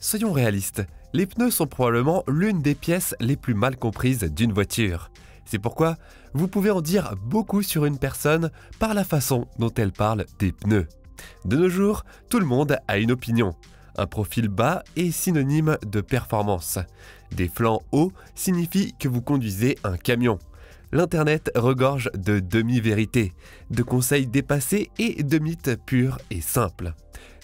Soyons réalistes, les pneus sont probablement l'une des pièces les plus mal comprises d'une voiture. C'est pourquoi vous pouvez en dire beaucoup sur une personne par la façon dont elle parle des pneus. De nos jours, tout le monde a une opinion. Un profil bas est synonyme de performance. Des flancs hauts signifient que vous conduisez un camion. L'Internet regorge de demi-vérités, de conseils dépassés et de mythes purs et simples.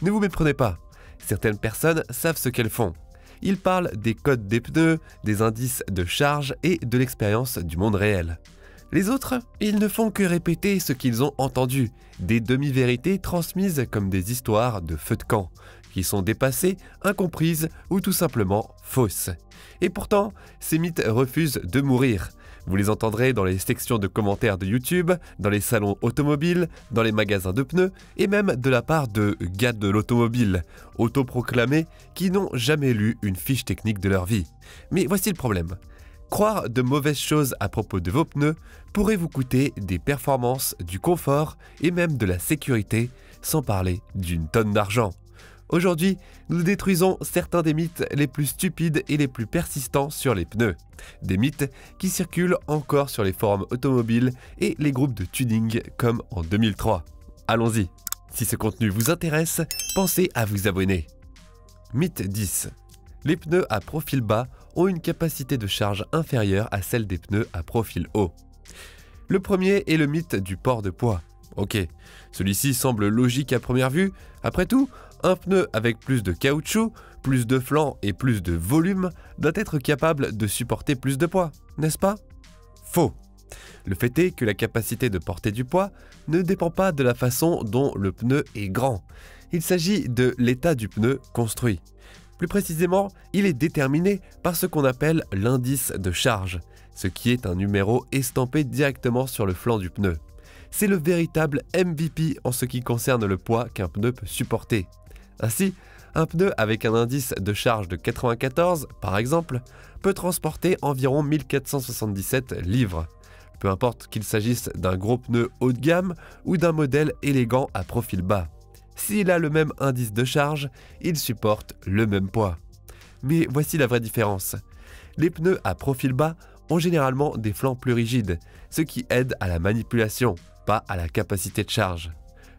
Ne vous méprenez pas, certaines personnes savent ce qu'elles font. Ils parlent des codes des pneus, des indices de charge et de l'expérience du monde réel. Les autres, ils ne font que répéter ce qu'ils ont entendu, des demi-vérités transmises comme des histoires de feu de camp, qui sont dépassées, incomprises ou tout simplement fausses. Et pourtant, ces mythes refusent de mourir. Vous les entendrez dans les sections de commentaires de YouTube, dans les salons automobiles, dans les magasins de pneus et même de la part de gars de l'automobile, autoproclamés qui n'ont jamais lu une fiche technique de leur vie. Mais voici le problème. Croire de mauvaises choses à propos de vos pneus pourrait vous coûter des performances, du confort et même de la sécurité, sans parler d'une tonne d'argent. Aujourd'hui, nous détruisons certains des mythes les plus stupides et les plus persistants sur les pneus. Des mythes qui circulent encore sur les forums automobiles et les groupes de tuning comme en 2003. Allons-y. Si ce contenu vous intéresse, pensez à vous abonner. Mythe 10. Les pneus à profil bas ont une capacité de charge inférieure à celle des pneus à profil haut. Le premier est le mythe du port de poids. Ok, celui-ci semble logique à première vue. Après tout, un pneu avec plus de caoutchouc, plus de flancs et plus de volume doit être capable de supporter plus de poids, n'est-ce pas? Faux. Le fait est que la capacité de porter du poids ne dépend pas de la façon dont le pneu est grand. Il s'agit de l'état du pneu construit. Plus précisément, il est déterminé par ce qu'on appelle l'indice de charge, ce qui est un numéro estampé directement sur le flanc du pneu. C'est le véritable MVP en ce qui concerne le poids qu'un pneu peut supporter. Ainsi, un pneu avec un indice de charge de 94, par exemple, peut transporter environ 1477 livres. Peu importe qu'il s'agisse d'un gros pneu haut de gamme ou d'un modèle élégant à profil bas. S'il a le même indice de charge, il supporte le même poids. Mais voici la vraie différence. Les pneus à profil bas ont généralement des flancs plus rigides, ce qui aide à la manipulation, pas à la capacité de charge.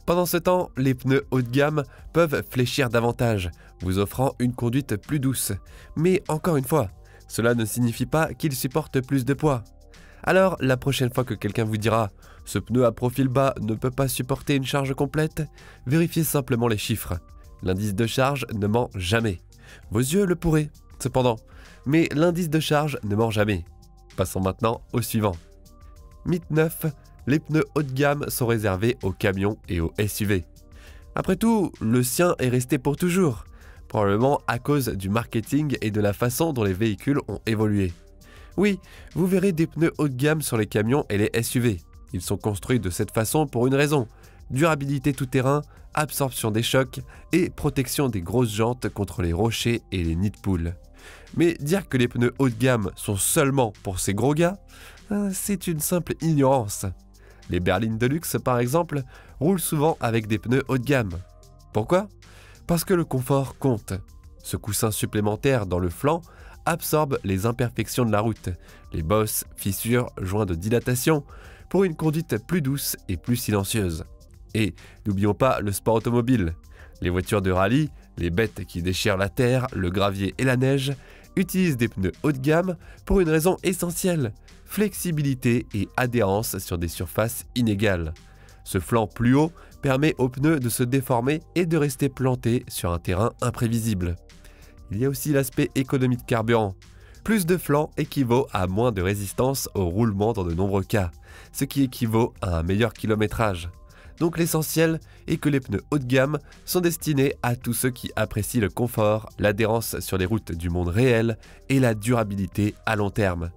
Pendant ce temps, les pneus haut de gamme peuvent fléchir davantage, vous offrant une conduite plus douce. Mais encore une fois, cela ne signifie pas qu'ils supportent plus de poids. Alors, la prochaine fois que quelqu'un vous dira « ce pneu à profil bas ne peut pas supporter une charge complète », vérifiez simplement les chiffres. L'indice de charge ne ment jamais. Vos yeux le pourraient, cependant, mais l'indice de charge ne ment jamais. Passons maintenant au suivant. Mythe 9. Les pneus haut de gamme sont réservés aux camions et aux SUV. Après tout, le sien est resté pour toujours, probablement à cause du marketing et de la façon dont les véhicules ont évolué. Oui, vous verrez des pneus haut de gamme sur les camions et les SUV. Ils sont construits de cette façon pour une raison: durabilité tout-terrain, absorption des chocs et protection des grosses jantes contre les rochers et les nids de poules. Mais dire que les pneus haut de gamme sont seulement pour ces gros gars, c'est une simple ignorance. Les berlines de luxe, par exemple, roulent souvent avec des pneus haut de gamme. Pourquoi? Parce que le confort compte. Ce coussin supplémentaire dans le flanc absorbe les imperfections de la route, les bosses, fissures, joints de dilatation, pour une conduite plus douce et plus silencieuse. Et n'oublions pas le sport automobile. Les voitures de rallye, les bêtes qui déchirent la terre, le gravier et la neige, utilisent des pneus haut de gamme pour une raison essentielle: flexibilité et adhérence sur des surfaces inégales. Ce flanc plus haut permet aux pneus de se déformer et de rester plantés sur un terrain imprévisible. Il y a aussi l'aspect économie de carburant. Plus de flanc équivaut à moins de résistance au roulement dans de nombreux cas, ce qui équivaut à un meilleur kilométrage. Donc l'essentiel est que les pneus haut de gamme sont destinés à tous ceux qui apprécient le confort, l'adhérence sur les routes du monde réel et la durabilité à long terme.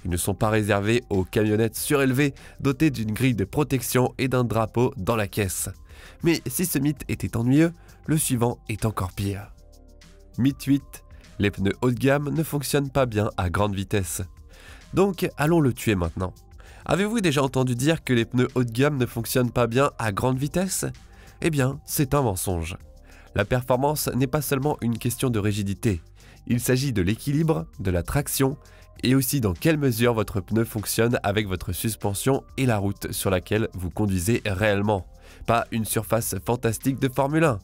Ils ne sont pas réservés aux camionnettes surélevées dotées d'une grille de protection et d'un drapeau dans la caisse. Mais si ce mythe était ennuyeux, le suivant est encore pire. Mythe 8. Les pneus haut de gamme ne fonctionnent pas bien à grande vitesse. Donc allons le tuer maintenant. Avez-vous déjà entendu dire que les pneus haut de gamme ne fonctionnent pas bien à grande vitesse? Eh bien, c'est un mensonge. La performance n'est pas seulement une question de rigidité. Il s'agit de l'équilibre, de la traction et aussi dans quelle mesure votre pneu fonctionne avec votre suspension et la route sur laquelle vous conduisez réellement. Pas une surface fantastique de Formule 1.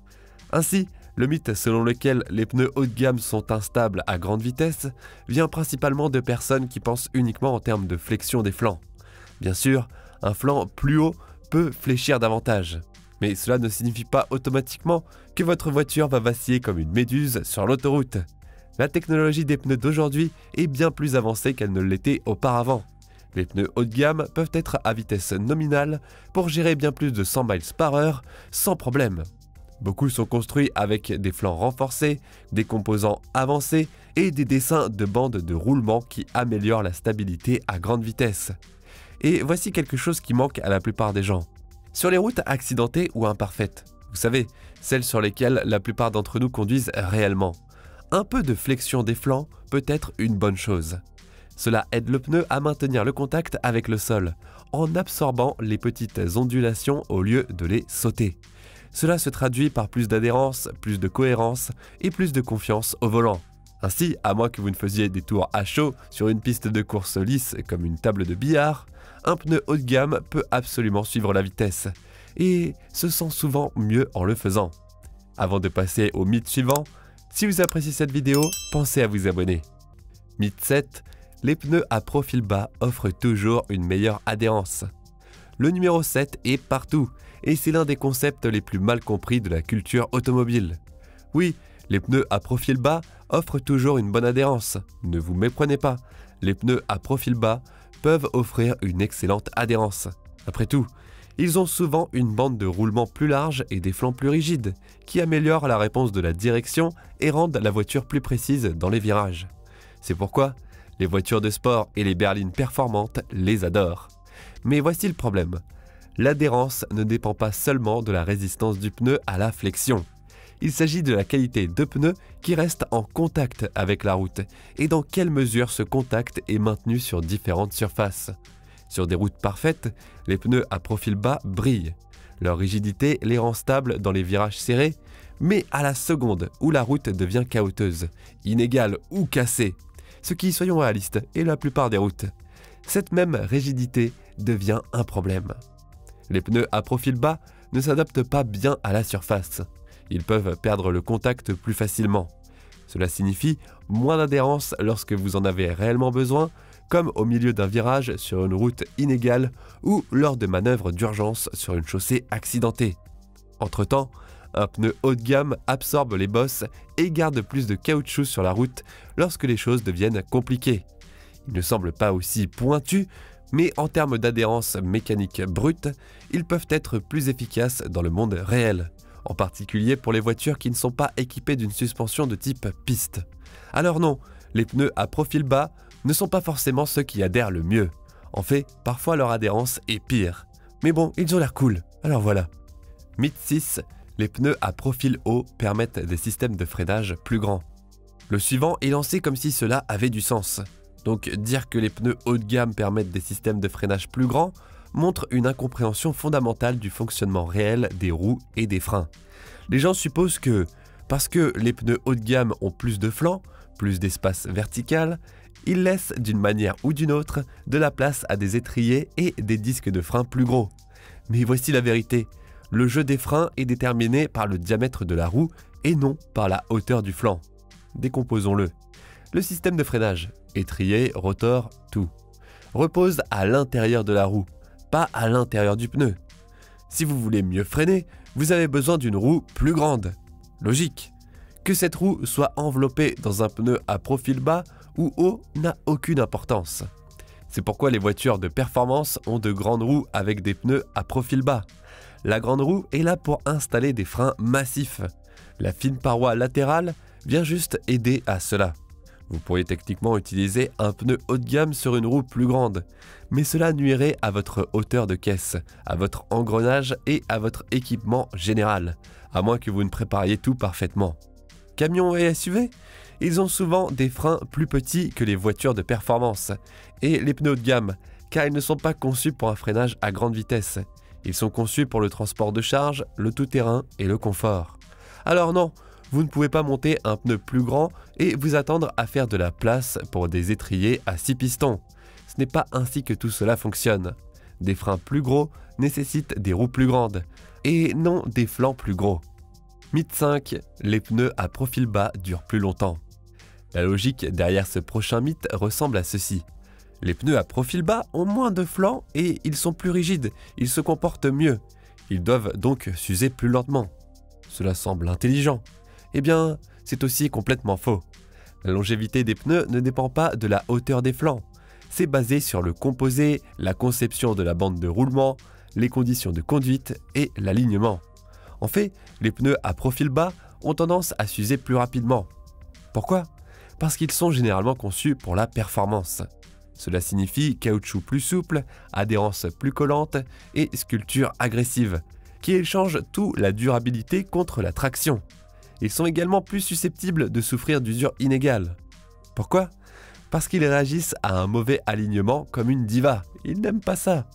Ainsi, le mythe selon lequel les pneus haut de gamme sont instables à grande vitesse vient principalement de personnes qui pensent uniquement en termes de flexion des flancs. Bien sûr, un flanc plus haut peut fléchir davantage. Mais cela ne signifie pas automatiquement que votre voiture va vaciller comme une méduse sur l'autoroute. La technologie des pneus d'aujourd'hui est bien plus avancée qu'elle ne l'était auparavant. Les pneus haut de gamme peuvent être à vitesse nominale pour gérer bien plus de 100 miles par heure sans problème. Beaucoup sont construits avec des flancs renforcés, des composants avancés et des dessins de bandes de roulement qui améliorent la stabilité à grande vitesse. Et voici quelque chose qui manque à la plupart des gens. Sur les routes accidentées ou imparfaites, vous savez, celles sur lesquelles la plupart d'entre nous conduisent réellement, un peu de flexion des flancs peut être une bonne chose. Cela aide le pneu à maintenir le contact avec le sol, en absorbant les petites ondulations au lieu de les sauter. Cela se traduit par plus d'adhérence, plus de cohérence et plus de confiance au volant. Ainsi, à moins que vous ne faisiez des tours à chaud sur une piste de course lisse comme une table de billard, un pneu haut de gamme peut absolument suivre la vitesse et se sent souvent mieux en le faisant. Avant de passer au mythe suivant, si vous appréciez cette vidéo, pensez à vous abonner. Mythe 7. Les pneus à profil bas offrent toujours une meilleure adhérence. Le numéro 7 est partout et c'est l'un des concepts les plus mal compris de la culture automobile. Oui, les pneus à profil bas offrent toujours une bonne adhérence. Ne vous méprenez pas, les pneus à profil bas peuvent offrir une excellente adhérence. Après tout, ils ont souvent une bande de roulement plus large et des flancs plus rigides, qui améliorent la réponse de la direction et rendent la voiture plus précise dans les virages. C'est pourquoi les voitures de sport et les berlines performantes les adorent. Mais voici le problème. L'adhérence ne dépend pas seulement de la résistance du pneu à la flexion. Il s'agit de la qualité de pneu qui reste en contact avec la route et dans quelle mesure ce contact est maintenu sur différentes surfaces. Sur des routes parfaites, les pneus à profil bas brillent. Leur rigidité les rend stables dans les virages serrés, mais à la seconde où la route devient chaoteuse, inégale ou cassée, ce qui, soyons réalistes, est la plupart des routes, cette même rigidité devient un problème. Les pneus à profil bas ne s'adaptent pas bien à la surface. Ils peuvent perdre le contact plus facilement. Cela signifie moins d'adhérence lorsque vous en avez réellement besoin, comme au milieu d'un virage sur une route inégale ou lors de manœuvres d'urgence sur une chaussée accidentée. Entre-temps, un pneu haut de gamme absorbe les bosses et garde plus de caoutchouc sur la route lorsque les choses deviennent compliquées. Il ne semble pas aussi pointu, mais en termes d'adhérence mécanique brute, ils peuvent être plus efficaces dans le monde réel, en particulier pour les voitures qui ne sont pas équipées d'une suspension de type piste. Alors non, les pneus à profil bas ne sont pas forcément ceux qui adhèrent le mieux. En fait, parfois leur adhérence est pire. Mais bon, ils ont l'air cool, alors voilà. Mythe 6. Les pneus à profil haut permettent des systèmes de freinage plus grands. Le suivant est lancé comme si cela avait du sens. Donc dire que les pneus haut de gamme permettent des systèmes de freinage plus grands montre une incompréhension fondamentale du fonctionnement réel des roues et des freins. Les gens supposent que, parce que les pneus haut de gamme ont plus de flancs, plus d'espace vertical, ils laissent d'une manière ou d'une autre de la place à des étriers et des disques de frein plus gros. Mais voici la vérité, le jeu des freins est déterminé par le diamètre de la roue et non par la hauteur du flanc. Décomposons-le. Le système de freinage, étrier, rotor, tout, repose à l'intérieur de la roue, pas à l'intérieur du pneu. Si vous voulez mieux freiner, vous avez besoin d'une roue plus grande. Logique. Que cette roue soit enveloppée dans un pneu à profil bas ou haut n'a aucune importance. C'est pourquoi les voitures de performance ont de grandes roues avec des pneus à profil bas. La grande roue est là pour installer des freins massifs. La fine paroi latérale vient juste aider à cela. Vous pourriez techniquement utiliser un pneu haut de gamme sur une roue plus grande, mais cela nuirait à votre hauteur de caisse, à votre engrenage et à votre équipement général, à moins que vous ne prépariez tout parfaitement. Camions et SUV, ils ont souvent des freins plus petits que les voitures de performance, et les pneus haut de gamme, car ils ne sont pas conçus pour un freinage à grande vitesse. Ils sont conçus pour le transport de charge, le tout-terrain et le confort. Alors non, vous ne pouvez pas monter un pneu plus grand et vous attendre à faire de la place pour des étriers à 6 pistons. Ce n'est pas ainsi que tout cela fonctionne. Des freins plus gros nécessitent des roues plus grandes, et non des flancs plus gros. Mythe 5, les pneus à profil bas durent plus longtemps. La logique derrière ce prochain mythe ressemble à ceci. Les pneus à profil bas ont moins de flancs et ils sont plus rigides, ils se comportent mieux. Ils doivent donc s'user plus lentement. Cela semble intelligent. Eh bien, c'est aussi complètement faux. La longévité des pneus ne dépend pas de la hauteur des flancs. C'est basé sur le composé, la conception de la bande de roulement, les conditions de conduite et l'alignement. En fait, les pneus à profil bas ont tendance à s'user plus rapidement. Pourquoi ? Parce qu'ils sont généralement conçus pour la performance. Cela signifie caoutchouc plus souple, adhérence plus collante et sculpture agressive, qui échangent tout la durabilité contre la traction. Ils sont également plus susceptibles de souffrir d'usure inégale. Pourquoi ? Parce qu'ils réagissent à un mauvais alignement comme une diva. Ils n'aiment pas ça.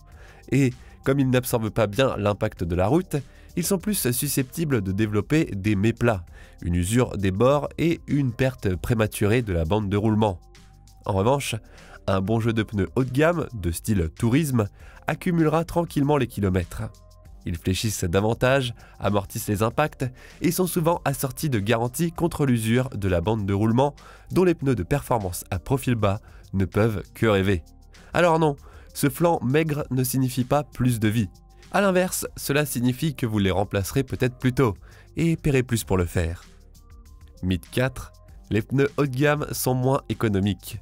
Et comme ils n'absorbent pas bien l'impact de la route, ils sont plus susceptibles de développer des méplats, une usure des bords et une perte prématurée de la bande de roulement. En revanche, un bon jeu de pneus haut de gamme, de style tourisme, accumulera tranquillement les kilomètres. Ils fléchissent davantage, amortissent les impacts et sont souvent assortis de garanties contre l'usure de la bande de roulement dont les pneus de performance à profil bas ne peuvent que rêver. Alors non, ce flanc maigre ne signifie pas plus de vie. A l'inverse, cela signifie que vous les remplacerez peut-être plus tôt et paierez plus pour le faire. Mythe 4, les pneus haut de gamme sont moins économiques.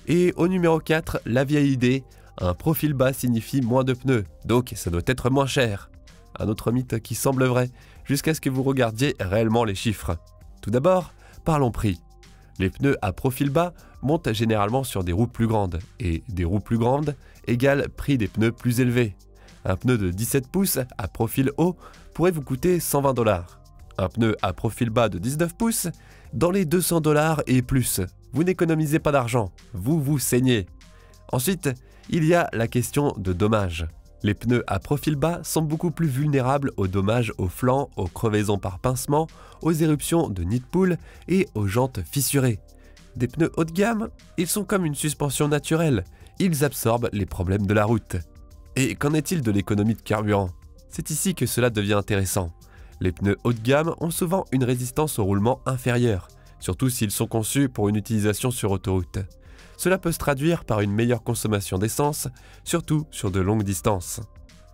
Et au numéro 4, la vieille idée, un profil bas signifie moins de pneus, donc ça doit être moins cher. Un autre mythe qui semble vrai, jusqu'à ce que vous regardiez réellement les chiffres. Tout d'abord, parlons prix. Les pneus à profil bas montent généralement sur des roues plus grandes, et des roues plus grandes égale prix des pneus plus élevés. Un pneu de 17 pouces à profil haut pourrait vous coûter 120 $. Un pneu à profil bas de 19 pouces, dans les 200 $ et plus. Vous n'économisez pas d'argent, vous vous saignez. Ensuite, il y a la question de dommages. Les pneus à profil bas sont beaucoup plus vulnérables aux dommages aux flancs, aux crevaisons par pincement, aux éruptions de nid de poule et aux jantes fissurées. Des pneus haut de gamme, ils sont comme une suspension naturelle, ils absorbent les problèmes de la route. Et qu'en est-il de l'économie de carburant ? C'est ici que cela devient intéressant. Les pneus haut de gamme ont souvent une résistance au roulement inférieure, surtout s'ils sont conçus pour une utilisation sur autoroute. Cela peut se traduire par une meilleure consommation d'essence, surtout sur de longues distances.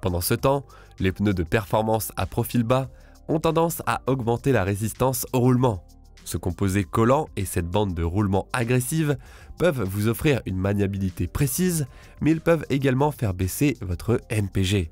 Pendant ce temps, les pneus de performance à profil bas ont tendance à augmenter la résistance au roulement. Ce composé collant et cette bande de roulement agressive peuvent vous offrir une maniabilité précise, mais ils peuvent également faire baisser votre MPG.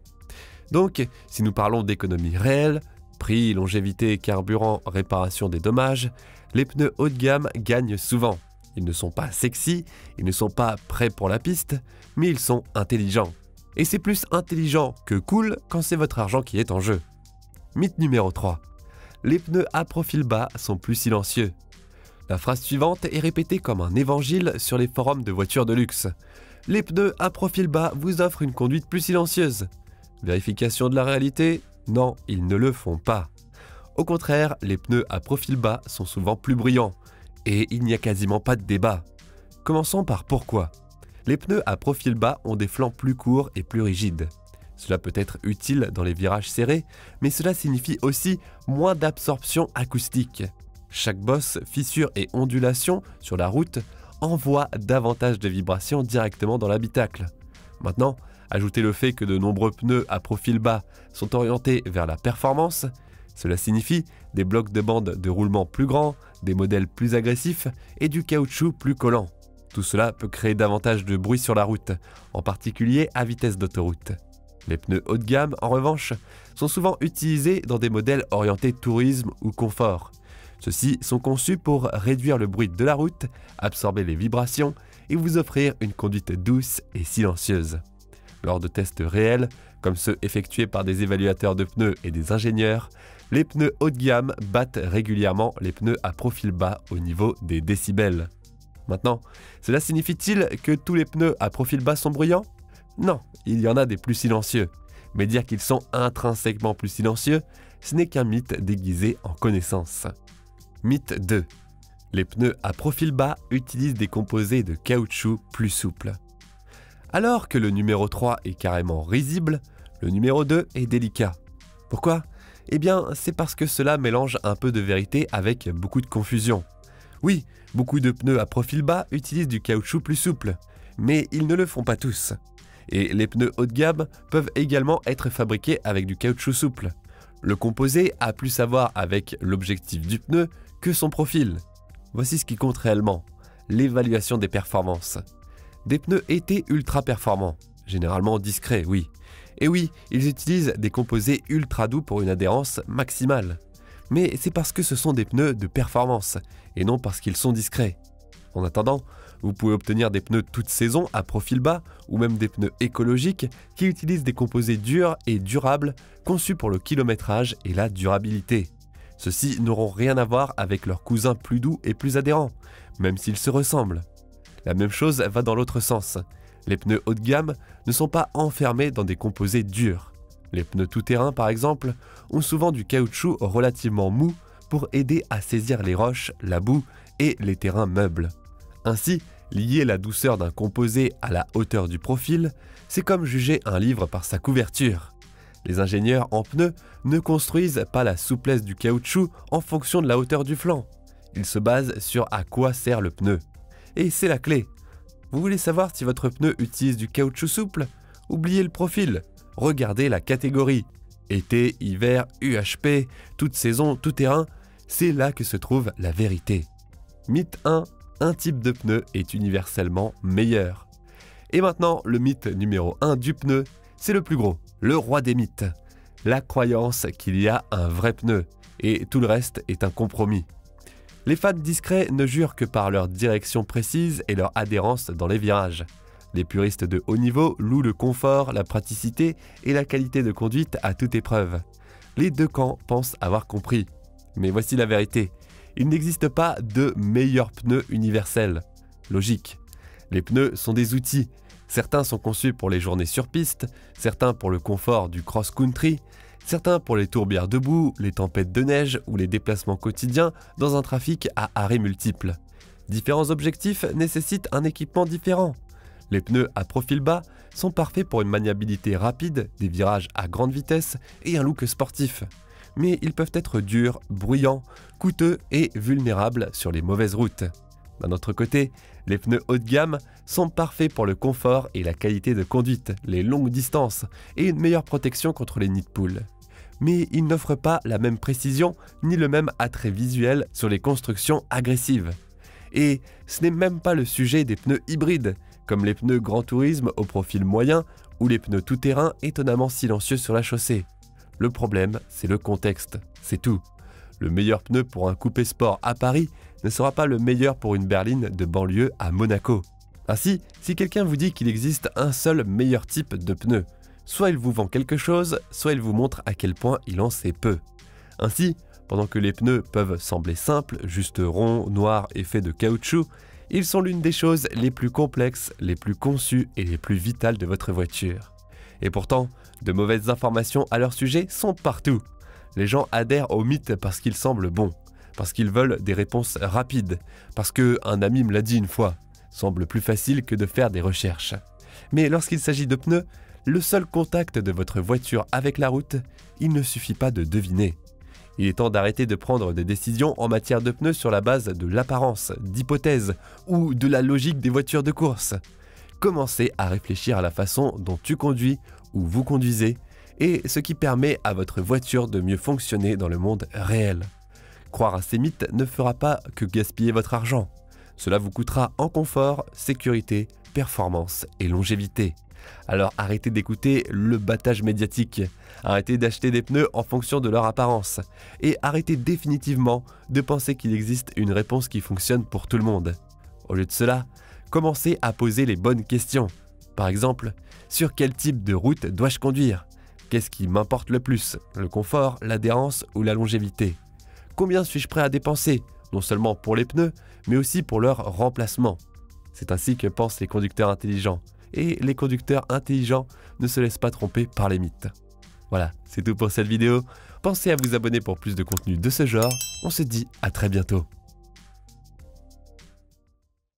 Donc, si nous parlons d'économie réelle, prix, longévité, carburant, réparation des dommages, les pneus haut de gamme gagnent souvent. Ils ne sont pas sexy, ils ne sont pas prêts pour la piste, mais ils sont intelligents. Et c'est plus intelligent que cool quand c'est votre argent qui est en jeu. Mythe numéro 3. Les pneus à profil bas sont plus silencieux. La phrase suivante est répétée comme un évangile sur les forums de voitures de luxe. Les pneus à profil bas vous offrent une conduite plus silencieuse. Vérification de la réalité ? Non, ils ne le font pas. Au contraire, les pneus à profil bas sont souvent plus bruyants. Et il n'y a quasiment pas de débat. Commençons par pourquoi. Les pneus à profil bas ont des flancs plus courts et plus rigides. Cela peut être utile dans les virages serrés, mais cela signifie aussi moins d'absorption acoustique. Chaque bosse, fissure et ondulation sur la route envoie davantage de vibrations directement dans l'habitacle. Maintenant, ajoutez le fait que de nombreux pneus à profil bas sont orientés vers la performance. Cela signifie des blocs de bande de roulement plus grands, des modèles plus agressifs et du caoutchouc plus collant. Tout cela peut créer davantage de bruit sur la route, en particulier à vitesse d'autoroute. Les pneus haut de gamme, en revanche, sont souvent utilisés dans des modèles orientés tourisme ou confort. Ceux-ci sont conçus pour réduire le bruit de la route, absorber les vibrations et vous offrir une conduite douce et silencieuse. Lors de tests réels, comme ceux effectués par des évaluateurs de pneus et des ingénieurs, les pneus haut de gamme battent régulièrement les pneus à profil bas au niveau des décibels. Maintenant, cela signifie-t-il que tous les pneus à profil bas sont bruyants ? Non, il y en a des plus silencieux. Mais dire qu'ils sont intrinsèquement plus silencieux, ce n'est qu'un mythe déguisé en connaissance. Mythe 2. Les pneus à profil bas utilisent des composés de caoutchouc plus souples. Alors que le numéro 3 est carrément risible, le numéro 2 est délicat. Pourquoi ? Eh bien, c'est parce que cela mélange un peu de vérité avec beaucoup de confusion. Oui, beaucoup de pneus à profil bas utilisent du caoutchouc plus souple, mais ils ne le font pas tous. Et les pneus haut de gamme peuvent également être fabriqués avec du caoutchouc souple. Le composé a plus à voir avec l'objectif du pneu que son profil. Voici ce qui compte réellement, l'évaluation des performances. Des pneus été ultra performants, généralement discrets, oui. Et oui, ils utilisent des composés ultra doux pour une adhérence maximale. Mais c'est parce que ce sont des pneus de performance, et non parce qu'ils sont discrets. En attendant, vous pouvez obtenir des pneus toute saison à profil bas, ou même des pneus écologiques qui utilisent des composés durs et durables, conçus pour le kilométrage et la durabilité. Ceux-ci n'auront rien à voir avec leurs cousins plus doux et plus adhérents, même s'ils se ressemblent. La même chose va dans l'autre sens. Les pneus haut de gamme ne sont pas enfermés dans des composés durs. Les pneus tout-terrain, par exemple, ont souvent du caoutchouc relativement mou pour aider à saisir les roches, la boue et les terrains meubles. Ainsi, lier la douceur d'un composé à la hauteur du profil, c'est comme juger un livre par sa couverture. Les ingénieurs en pneus ne construisent pas la souplesse du caoutchouc en fonction de la hauteur du flanc. Ils se basent sur à quoi sert le pneu. Et c'est la clé. Vous voulez savoir si votre pneu utilise du caoutchouc souple ? Oubliez le profil. Regardez la catégorie. Été, hiver, UHP, toute saison, tout terrain, c'est là que se trouve la vérité. Mythe 1. Un type de pneu est universellement meilleur. Et maintenant, le mythe numéro 1 du pneu, c'est le plus gros, le roi des mythes. La croyance qu'il y a un vrai pneu, et tout le reste est un compromis. Les fans discrets ne jurent que par leur direction précise et leur adhérence dans les virages. Les puristes de haut niveau louent le confort, la praticité et la qualité de conduite à toute épreuve. Les deux camps pensent avoir compris. Mais voici la vérité. Il n'existe pas de meilleurs pneus universels. Logique. Les pneus sont des outils. Certains sont conçus pour les journées sur piste, certains pour le confort du cross-country, certains pour les tourbières debout, les tempêtes de neige ou les déplacements quotidiens dans un trafic à arrêts multiples. Différents objectifs nécessitent un équipement différent. Les pneus à profil bas sont parfaits pour une maniabilité rapide, des virages à grande vitesse et un look sportif. Mais ils peuvent être durs, bruyants, coûteux et vulnérables sur les mauvaises routes. D'un autre côté, les pneus haut de gamme sont parfaits pour le confort et la qualité de conduite, les longues distances et une meilleure protection contre les nids de poules. Mais ils n'offrent pas la même précision ni le même attrait visuel sur les constructions agressives. Et ce n'est même pas le sujet des pneus hybrides, comme les pneus grand tourisme au profil moyen ou les pneus tout-terrain étonnamment silencieux sur la chaussée. Le problème, c'est le contexte, c'est tout. Le meilleur pneu pour un coupé sport à Paris ne sera pas le meilleur pour une berline de banlieue à Monaco. Ainsi, si quelqu'un vous dit qu'il existe un seul meilleur type de pneu, soit il vous vend quelque chose, soit il vous montre à quel point il en sait peu. Ainsi, pendant que les pneus peuvent sembler simples, juste ronds, noirs et faits de caoutchouc, ils sont l'une des choses les plus complexes, les plus conçues et les plus vitales de votre voiture. Et pourtant, de mauvaises informations à leur sujet sont partout. Les gens adhèrent au mythe parce qu'ils semblent bons, parce qu'ils veulent des réponses rapides, parce qu'un ami me l'a dit une fois, semble plus facile que de faire des recherches. Mais lorsqu'il s'agit de pneus, le seul contact de votre voiture avec la route, il ne suffit pas de deviner. Il est temps d'arrêter de prendre des décisions en matière de pneus sur la base de l'apparence, d'hypothèses ou de la logique des voitures de course. Commencez à réfléchir à la façon dont tu conduis ou vous conduisez et ce qui permet à votre voiture de mieux fonctionner dans le monde réel. Croire à ces mythes ne fera pas que gaspiller votre argent. Cela vous coûtera en confort, sécurité, performance et longévité. Alors arrêtez d'écouter le battage médiatique, arrêtez d'acheter des pneus en fonction de leur apparence et arrêtez définitivement de penser qu'il existe une réponse qui fonctionne pour tout le monde. Au lieu de cela, commencez à poser les bonnes questions. Par exemple, sur quel type de route dois-je conduire ? Qu'est-ce qui m'importe le plus ? Le confort, l'adhérence ou la longévité ? Combien suis-je prêt à dépenser ? Non seulement pour les pneus, mais aussi pour leur remplacement. C'est ainsi que pensent les conducteurs intelligents. Et les conducteurs intelligents ne se laissent pas tromper par les mythes. Voilà, c'est tout pour cette vidéo. Pensez à vous abonner pour plus de contenu de ce genre. On se dit à très bientôt.